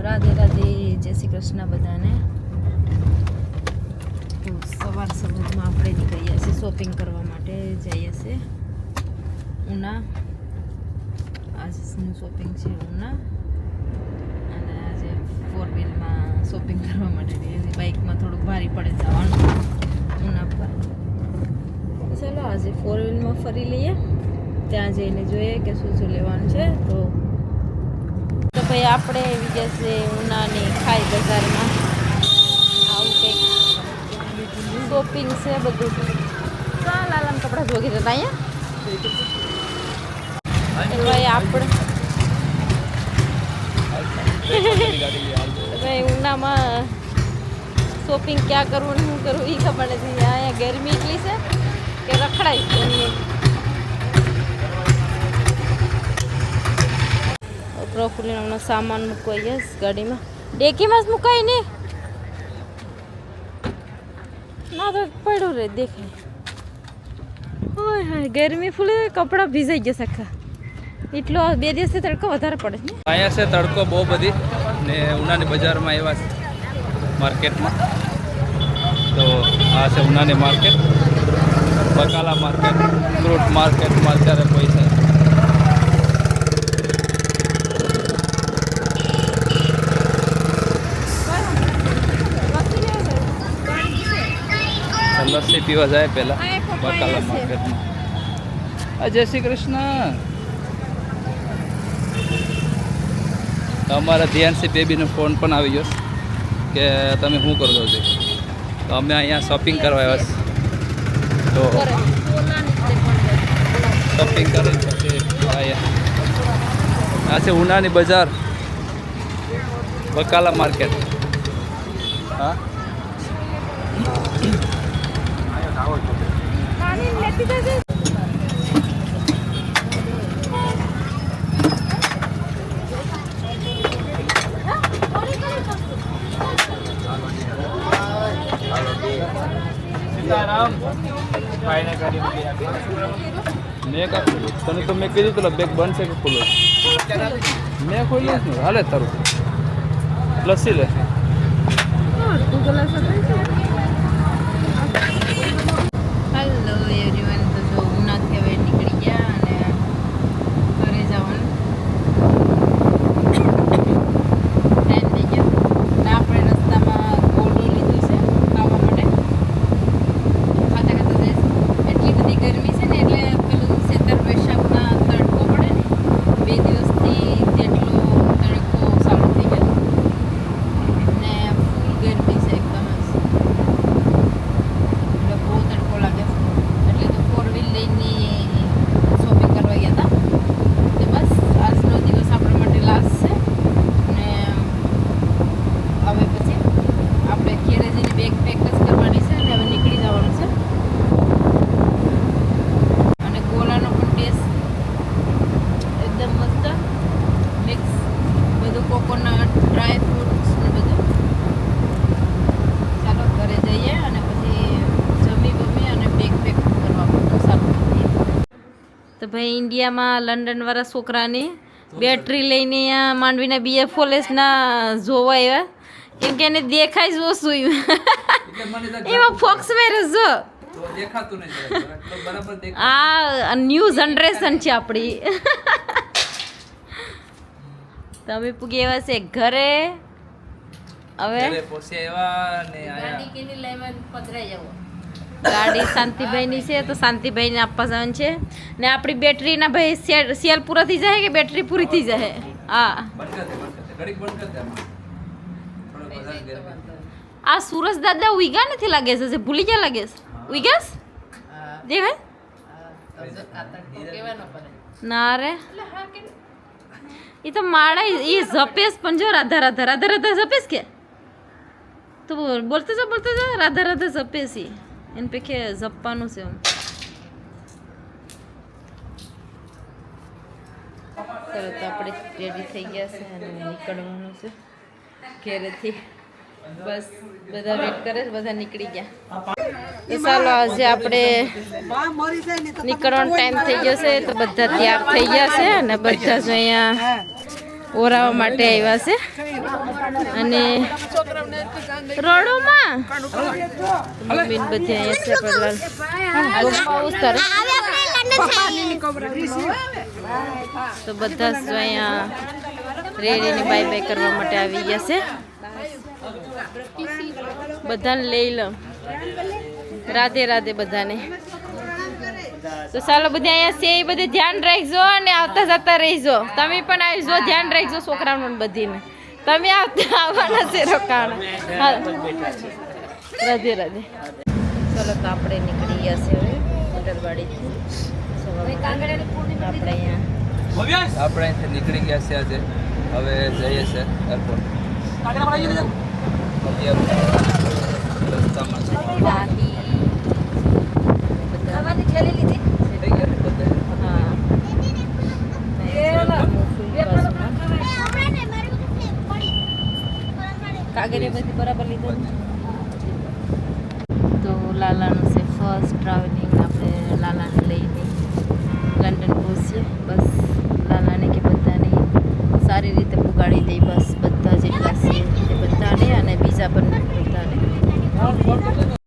રાધે રાધે, જય શ્રી કૃષ્ણ બધાને. સવાર સવારમાં આપણે નીકળીએ છીએ શોપિંગ કરવા માટે. જઈએ છીએ ઉના. આજનું શોપિંગ છે ઉના, અને આજે 4 વ્હીલમાં શોપિંગ કરવા માટે બાઇકમાં થોડુંક ભારી પડે જવાનું ઉના પર. ચાલો આજે 4 વ્હીલમાં ફરી લઈએ, ત્યાં જઈને જોઈએ કે શું શું લેવાનું છે. તો ભાઈ આપણે એવી જશે ઉનાની ખાઈ બજારમાં. આવું કંઈક શોપિંગ છે બધું. ચાલ આલામ કપડાં જોગી જતા અહીંયા ભાઈ આપણે ભાઈ ઉનામાં શોપિંગ ક્યાં કરવું ને શું કરવું એ ખબર નથી. અહીંયા ગરમી એટલી છે કે રખડાય એમની. પ્રોફુલીનો સામાન મૂકવાઈ યસ ગાડીમાં, ડેકીમાં જ મુકાય ને ના તો પડ્યો રે દેખાય. હોય હા ગરમી ફૂલે કપડાં ભીજાઈ ગયા સખા. એટલો 2 દિવસથી તડકો વધારે પડે છે ને અહીંયા છે તડકો બહુ બધી ને ઉનાની બજારમાં એવા છે માર્કેટમાં. તો આ છે ઉનાની માર્કેટ, બકાલા માર્કેટ, ફ્રૂટ માર્કેટમાં અત્યારે પૈસા લસ્સી પીવા જાય પહેલાં બકાલા માર્કેટમાં. જય શ્રી કૃષ્ણ. અમારા ધ્યાનસી બેબીનો ફોન પણ આવી ગયો કે તમે શું કરો છો. તો અમે અહીંયા શોપિંગ કરવા આવ્યા છીએ. તો શોપિંગ કરીને પછી આ છે ઉનાની બજાર, બકાલા માર્કેટ. હા તને તો મેં કીધું પેલા બેગ બનશે કે ખુલ્લો મેં ખોલ્યું જ નહીં. હાલે તારું લસ્સી લે. Hello everyone. તો જો ઉનાથી હવે નીકળી ગયા અને ઘરે જવાનું ટાઈમ થઈ ગયો. અને આપણે રસ્તામાં ગોળો લીધું છે ખાવા માટે. ખાતા ખાતા જઈશું. એટલી બધી ગરમી છે ને એટલે પેલું સેતર વૈશાખના તડકો પડે ને 2 દિવસથી જેટલો તડકો સારો થઈ ગયો ને ફૂલ ગરમી છે એકદમ જ. બહુ તડકો લાગે છે એટલે તો 4 વ્હીલ લઈને શોપિંગ કરવા ગયા હતા. તો બસ આજનો દિવસ આપણા માટે લાસ્ટ છે. ને હવે પછી આપણે ઘેરે જઈને બેગ પેક જ કરવાની છે અને હવે નીકળી જવાનું છે. અને ગોલાનો પણ ટેસ્ટ એકદમ મસ્ત મિક્સ, બધું કોકોનટ, ડ્રાય ફ્રૂટ્સ ને બધું. ચાલો ઘરે જઈએ અને પછી જમી બમી અને બેગ પેક કરવા બધું સારું કરીએ. તો ભાઈ ઇન્ડિયામાં લંડનવાળા છોકરાની બેટરી લઈને અહીંયા માંડવીના BF કોલેજના જોવા આવ્યા, કેમ કે એને દેખાય જ ઓછું એમાં ફોક્સ વાયરસ જો. આ ન્યૂ જનરેશન છે આપણી. તમે પૂગી એવા છે ઘરે. હવે ગાડી શાંતિભાઈની છે તો શાંતિભાઈને આપવા જવાનું છે. ને આપણી બેટરીના ભાઈ સેલ પૂરા થઈ જાય કે બેટરી પૂરી થઈ જાય. હા આ સુરજ દાદા ઉઈગા નથી લાગે છે, ભૂલી ગયા લાગે છે. ઉઈગાસ દેખાય ના રે એ તો માળા એ જપેશ પણ જો રાધા રાધા રાધા રાધા જપેશ કે તો બોલતો જો રાધા રાધા જપેશ એને પેખે જપવાનું છે. તરત આપણે રેડી થઈ ગયા છે અને નીકળવાનું છે ઘેરેથી. બસ બધા વેટ કરે છે, બધા નીકળી ગયા. તો ચાલો આજે આપણે નીકળવાનો ટાઈમ થઈ ગયો છે તો બધા તૈયાર થઈ ગયા છે અને બધા જ અહીંયા ઓરાવા માટે આવ્યા છે અને રોડોમાં મમ્મીને બધી અહીંયા છે તો બધા જ અહીંયા રેડીને બાય બાય કરવા માટે આવી ગયા છે બધાને લઈ લો રાધે રાધે બધાને તો ચાલો બધા અહીંયા છે એ બધે ધ્યાન રાખજો અને આવતા જતા રહીજો તમે પણ આવજો ધ્યાન રાખજો છોકરાઓને બધીને તમે આવવાના છે રોકાણ રાધે રાધે ચાલો તો આપણે નીકળી ગયા છે હવે મોટરવાડીથી આપણે અહીંયા આપણે અહીંથી નીકળી ગયા છે આજે હવે જઈએ છે એરપોર્ટ રસ્તામાં છે. થઈ ગયા ને બધે. કાગરે બધી બરાબર લીધું તો લાલાનું છે ફર્સ્ટ ટ્રાવેલિંગ આપણે લાલાને લઈને લંડન પહોંચીએ બસ લાલાને કે બધાને સારી રીતે પુગાડી દઈ બસ બધા જેટલા છે તે બધાને અને બીજા પણ બધાને